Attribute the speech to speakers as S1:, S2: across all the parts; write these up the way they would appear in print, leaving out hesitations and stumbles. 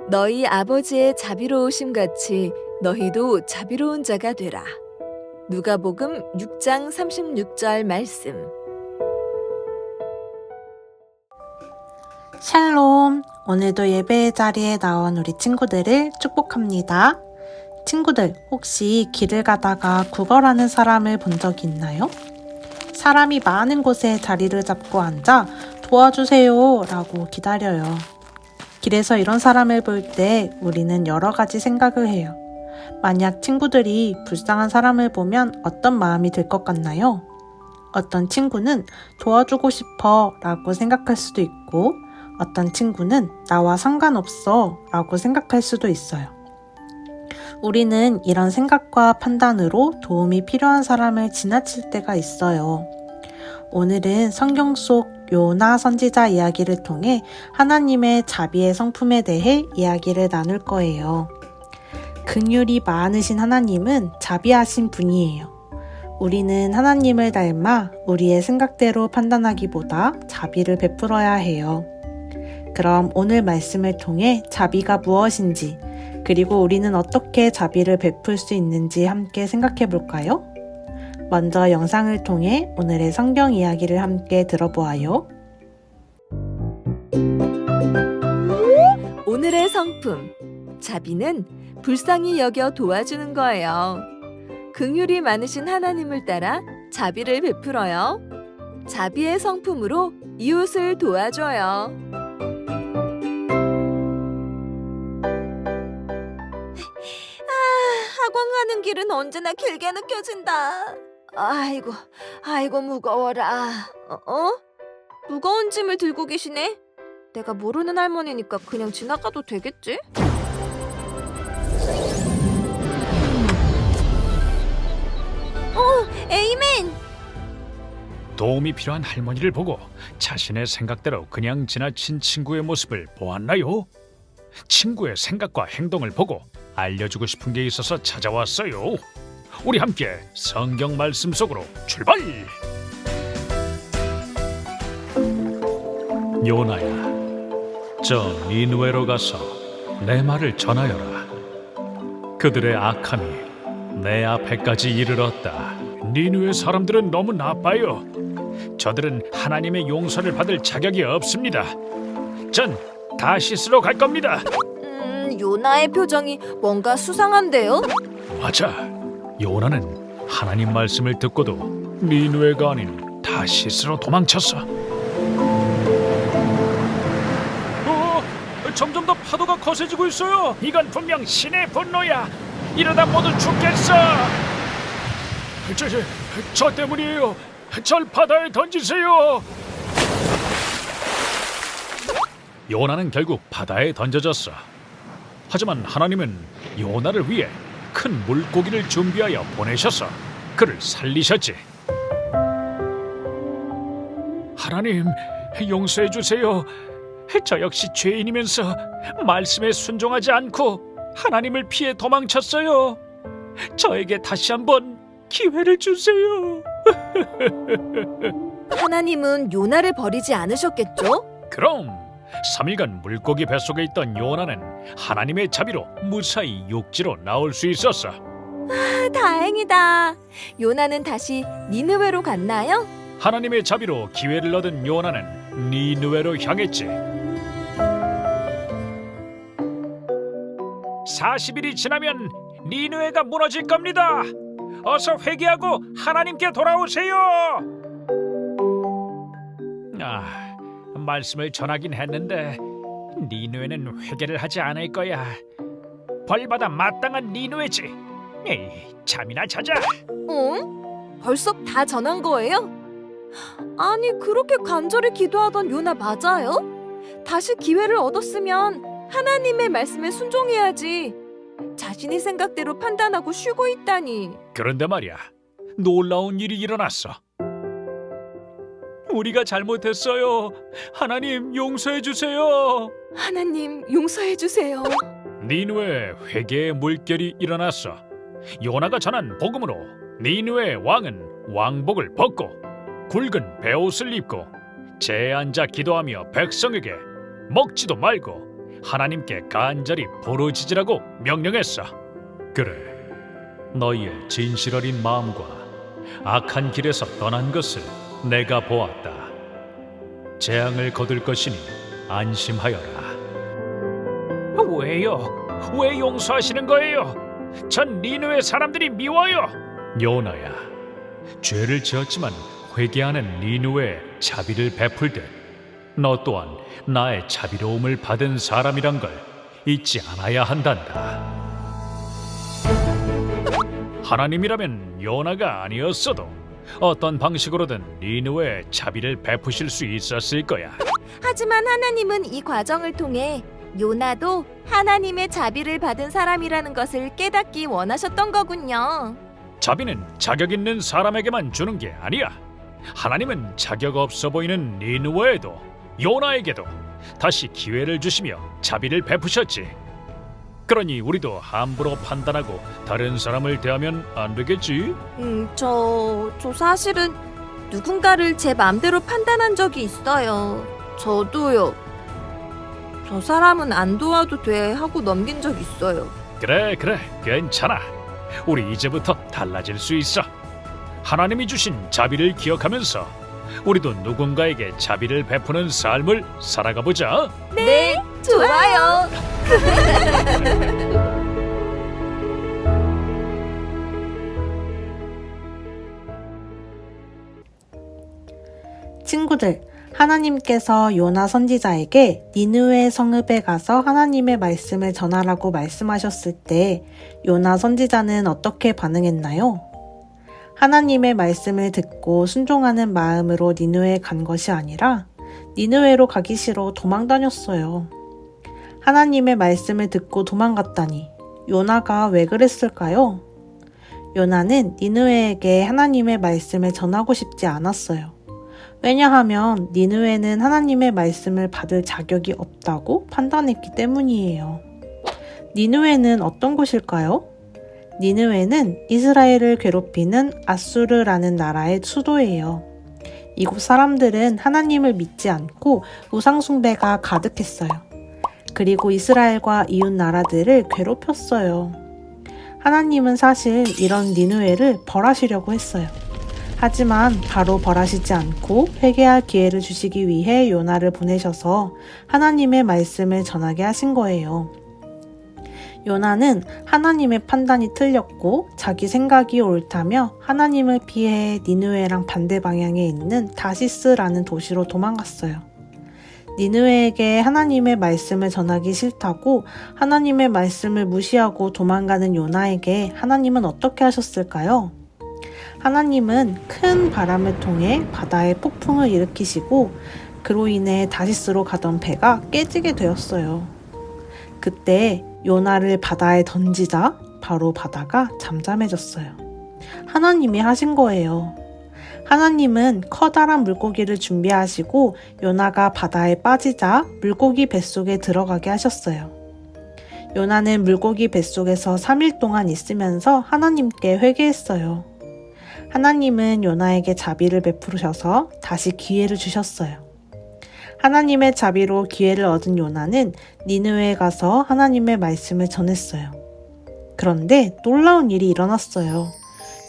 S1: 너희 아버지의 자비로우심 같이 너희도 자비로운 자가 되라. 누가복음 6장 36절 말씀.
S2: 샬롬! 오늘도 예배의 자리에 나온 우리 친구들을 축복합니다. 친구들, 혹시 길을 가다가 구걸하는 사람을 본 적이 있나요? 사람이 많은 곳에 자리를 잡고 앉아 도와주세요 라고 기다려요. 길에서 이런 사람을 볼 때 우리는 여러 가지 생각을 해요. 만약 친구들이 불쌍한 사람을 보면 어떤 마음이 들 것 같나요? 어떤 친구는 도와주고 싶어 라고 생각할 수도 있고, 어떤 친구는 나와 상관없어 라고 생각할 수도 있어요. 우리는 이런 생각과 판단으로 도움이 필요한 사람을 지나칠 때가 있어요. 오늘은 성경 속 요나 선지자 이야기를 통해 하나님의 자비의 성품에 대해 이야기를 나눌 거예요. 긍휼이 많으신 하나님은 자비하신 분이에요. 우리는 하나님을 닮아 우리의 생각대로 판단하기보다 자비를 베풀어야 해요. 그럼 오늘 말씀을 통해 자비가 무엇인지, 그리고 우리는 어떻게 자비를 베풀 수 있는지 함께 생각해 볼까요? 먼저 영상을 통해 오늘의 성경 이야기를 함께 들어보아요.
S1: 오늘의 성품. 자비는 불쌍히 여겨 도와주는 거예요. 긍휼이 많으신 하나님을 따라 자비를 베풀어요. 자비의 성품으로 이웃을 도와줘요. 학원 가는 길은 언제나 길게 느껴진다. 아이고 무거워라. 무거운 짐을 들고 계시네. 내가 모르는 할머니니까 그냥 지나가도 되겠지? 에이멘!
S3: 도움이 필요한 할머니를 보고 자신의 생각대로 그냥 지나친 친구의 모습을 보았나요? 친구의 생각과 행동을 보고 알려주고 싶은 게 있어서 찾아왔어요. 우리 함께 성경 말씀 속으로 출발! 요나야, 저 니느웨로 가서 내 말을 전하여라. 그들의 악함이 내 앞에까지 이르렀다. 니느웨 사람들은 너무 나빠요. 저들은 하나님의 용서를 받을 자격이 없습니다. 전 다시스로 갈 겁니다.
S1: 요나의 표정이 뭔가 수상한데요?
S3: 맞아. 요나는 하나님 말씀을 듣고도 니느웨가 아닌 다시스로 도망쳤어. 점점 더 파도가 거세지고 있어요. 이건 분명 신의 분노야. 이러다 모두 죽겠어. 저 때문이에요. 절 바다에 던지세요. 요나는 결국 바다에 던져졌어. 하지만 하나님은 요나를 위해 큰 물고기를 준비하여 보내셔서 그를 살리셨지. 하나님, 용서해 주세요. 저 역시 죄인이면서 말씀에 순종하지 않고 하나님을 피해 도망쳤어요. 저에게 다시 한번 기회를 주세요.
S1: 하나님은 요나를 버리지 않으셨겠죠?
S3: 그럼 3일간 물고기 뱃속에 있던 요나는 하나님의 자비로 무사히 육지로 나올 수 있었어.
S1: 다행이다. 요나는 다시 니느웨로 갔나요?
S3: 하나님의 자비로 기회를 얻은 요나는 니느웨로 향했지. 40일이 지나면 니느웨가 무너질 겁니다. 어서 회개하고 하나님께 돌아오세요. 말씀을 전하긴 했는데 니느웨는 회개를 하지 않을 거야. 벌받아 마땅한 니느웨지. 에이, 잠이나 자자.
S1: 응? 벌써 다 전한 거예요? 아니, 그렇게 간절히 기도하던 요나 맞아요? 다시 기회를 얻었으면 하나님의 말씀에 순종해야지. 자신의 생각대로 판단하고 쉬고 있다니.
S3: 그런데 말이야, 놀라운 일이 일어났어. 우리가 잘못했어요. 하나님 용서해 주세요.
S1: 하나님 용서해 주세요.
S3: 니느웨 회개의 물결이 일어났어. 요나가 전한 복음으로 니느웨 왕은 왕복을 벗고 굵은 베옷을 입고 재에 앉아 기도하며 백성에게 먹지도 말고 하나님께 간절히 부르짖으라고 명령했어. 그래, 너희의 진실 어린 마음과 악한 길에서 떠난 것을 내가 보았다. 재앙을 거둘 것이니 안심하여라. 왜요? 왜 용서하시는 거예요? 전 니느웨 사람들이 미워요. 요나야, 죄를 지었지만 회개하는 니느웨에 자비를 베풀듯 너 또한 나의 자비로움을 받은 사람이란 걸 잊지 않아야 한단다. 하나님이라면 요나가 아니었어도 어떤 방식으로든 니느웨에 자비를 베푸실 수 있었을 거야.
S1: 하지만 하나님은 이 과정을 통해 요나도 하나님의 자비를 받은 사람이라는 것을 깨닫기 원하셨던 거군요.
S3: 자비는 자격 있는 사람에게만 주는 게 아니야. 하나님은 자격 없어 보이는 니느웨에도 요나에게도 다시 기회를 주시며 자비를 베푸셨지. 그러니 우리도 함부로 판단하고 다른 사람을 대하면 안 되겠지?
S1: 저 사실은 누군가를 제 마음대로 판단한 적이 있어요. 저도요. 저 사람은 안 도와도 돼 하고 넘긴 적 있어요.
S3: 그래, 괜찮아. 우리 이제부터 달라질 수 있어. 하나님이 주신 자비를 기억하면서 우리도 누군가에게 자비를 베푸는 삶을 살아가 보자.
S1: 네, 좋아요.
S2: 친구들, 하나님께서 요나 선지자에게 니느웨 성읍에 가서 하나님의 말씀을 전하라고 말씀하셨을 때 요나 선지자는 어떻게 반응했나요? 하나님의 말씀을 듣고 순종하는 마음으로 니느웨에 간 것이 아니라 니느웨로 가기 싫어 도망 다녔어요. 하나님의 말씀을 듣고 도망갔다니 요나가 왜 그랬을까요? 요나는 니느웨에게 하나님의 말씀을 전하고 싶지 않았어요. 왜냐하면 니느웨는 하나님의 말씀을 받을 자격이 없다고 판단했기 때문이에요. 니느웨는 어떤 곳일까요? 니느웨는 이스라엘을 괴롭히는 아수르라는 나라의 수도예요. 이곳 사람들은 하나님을 믿지 않고 우상숭배가 가득했어요. 그리고 이스라엘과 이웃 나라들을 괴롭혔어요. 하나님은 사실 이런 니느웨를 벌하시려고 했어요. 하지만 바로 벌하시지 않고 회개할 기회를 주시기 위해 요나를 보내셔서 하나님의 말씀을 전하게 하신 거예요. 요나는 하나님의 판단이 틀렸고 자기 생각이 옳다며 하나님을 피해 니느웨랑 반대 방향에 있는 다시스라는 도시로 도망갔어요. 니느웨에게 하나님의 말씀을 전하기 싫다고 하나님의 말씀을 무시하고 도망가는 요나에게 하나님은 어떻게 하셨을까요? 하나님은 큰 바람을 통해 바다에 폭풍을 일으키시고 그로 인해 다시스로 가던 배가 깨지게 되었어요. 그때 요나를 바다에 던지자 바로 바다가 잠잠해졌어요. 하나님이 하신 거예요. 하나님은 커다란 물고기를 준비하시고 요나가 바다에 빠지자 물고기 뱃속에 들어가게 하셨어요. 요나는 물고기 뱃속에서 3일 동안 있으면서 하나님께 회개했어요. 하나님은 요나에게 자비를 베푸셔서 다시 기회를 주셨어요. 하나님의 자비로 기회를 얻은 요나는 니느웨에 가서 하나님의 말씀을 전했어요. 그런데 놀라운 일이 일어났어요.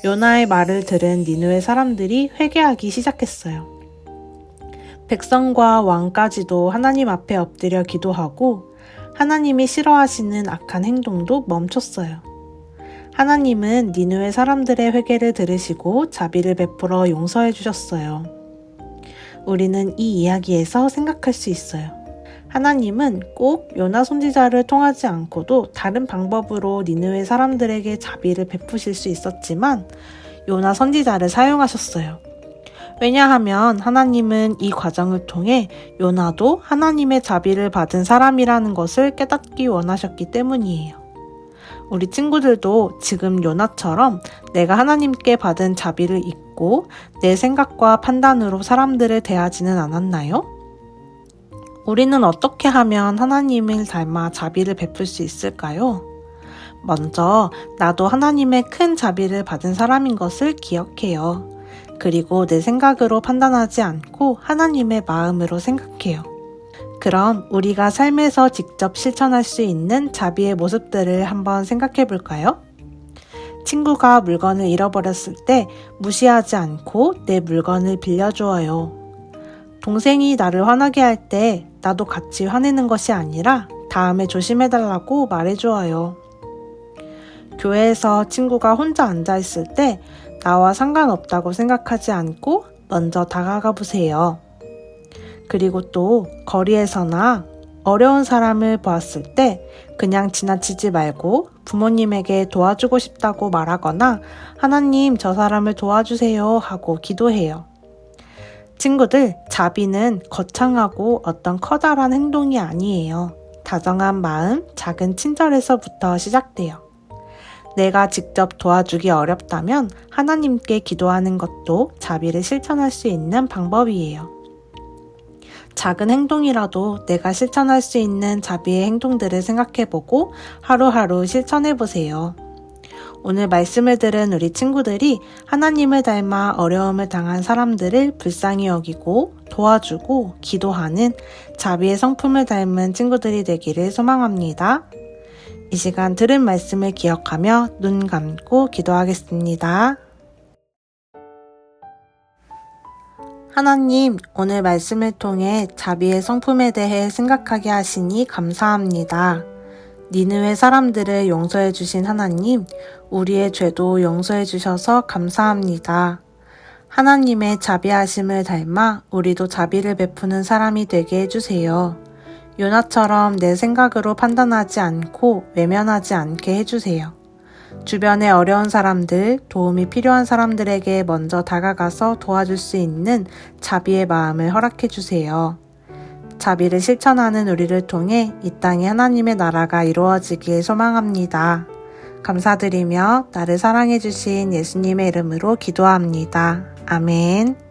S2: 요나의 말을 들은 니느웨 사람들이 회개하기 시작했어요. 백성과 왕까지도 하나님 앞에 엎드려 기도하고 하나님이 싫어하시는 악한 행동도 멈췄어요. 하나님은 니느웨 사람들의 회개를 들으시고 자비를 베풀어 용서해 주셨어요. 우리는 이 이야기에서 생각할 수 있어요. 하나님은 꼭 요나 선지자를 통하지 않고도 다른 방법으로 니느웨 사람들에게 자비를 베푸실 수 있었지만 요나 선지자를 사용하셨어요. 왜냐하면 하나님은 이 과정을 통해 요나도 하나님의 자비를 받은 사람이라는 것을 깨닫기 원하셨기 때문이에요. 우리 친구들도 지금 요나처럼 내가 하나님께 받은 자비를 잊고 내 생각과 판단으로 사람들을 대하지는 않았나요? 우리는 어떻게 하면 하나님을 닮아 자비를 베풀 수 있을까요? 먼저 나도 하나님의 큰 자비를 받은 사람인 것을 기억해요. 그리고 내 생각으로 판단하지 않고 하나님의 마음으로 생각해요. 그럼 우리가 삶에서 직접 실천할 수 있는 자비의 모습들을 한번 생각해 볼까요? 친구가 물건을 잃어버렸을 때 무시하지 않고 내 물건을 빌려주어요. 동생이 나를 화나게 할 때 나도 같이 화내는 것이 아니라 다음에 조심해달라고 말해주어요. 교회에서 친구가 혼자 앉아있을 때 나와 상관없다고 생각하지 않고 먼저 다가가 보세요. 그리고 또 거리에서나 어려운 사람을 보았을 때 그냥 지나치지 말고 부모님에게 도와주고 싶다고 말하거나 하나님 저 사람을 도와주세요 하고 기도해요. 친구들, 자비는 거창하고 어떤 커다란 행동이 아니에요. 다정한 마음, 작은 친절에서부터 시작돼요. 내가 직접 도와주기 어렵다면 하나님께 기도하는 것도 자비를 실천할 수 있는 방법이에요. 작은 행동이라도 내가 실천할 수 있는 자비의 행동들을 생각해보고 하루하루 실천해보세요. 오늘 말씀을 들은 우리 친구들이 하나님을 닮아 어려움을 당한 사람들을 불쌍히 여기고 도와주고 기도하는 자비의 성품을 닮은 친구들이 되기를 소망합니다. 이 시간 들은 말씀을 기억하며 눈 감고 기도하겠습니다. 하나님, 오늘 말씀을 통해 자비의 성품에 대해 생각하게 하시니 감사합니다. 니느웨 사람들을 용서해 주신 하나님, 우리의 죄도 용서해 주셔서 감사합니다. 하나님의 자비하심을 닮아 우리도 자비를 베푸는 사람이 되게 해주세요. 요나처럼 내 생각으로 판단하지 않고 외면하지 않게 해주세요. 주변에 어려운 사람들, 도움이 필요한 사람들에게 먼저 다가가서 도와줄 수 있는 자비의 마음을 허락해 주세요. 자비를 실천하는 우리를 통해 이 땅에 하나님의 나라가 이루어지길 소망합니다. 감사드리며 나를 사랑해 주신 예수님의 이름으로 기도합니다. 아멘.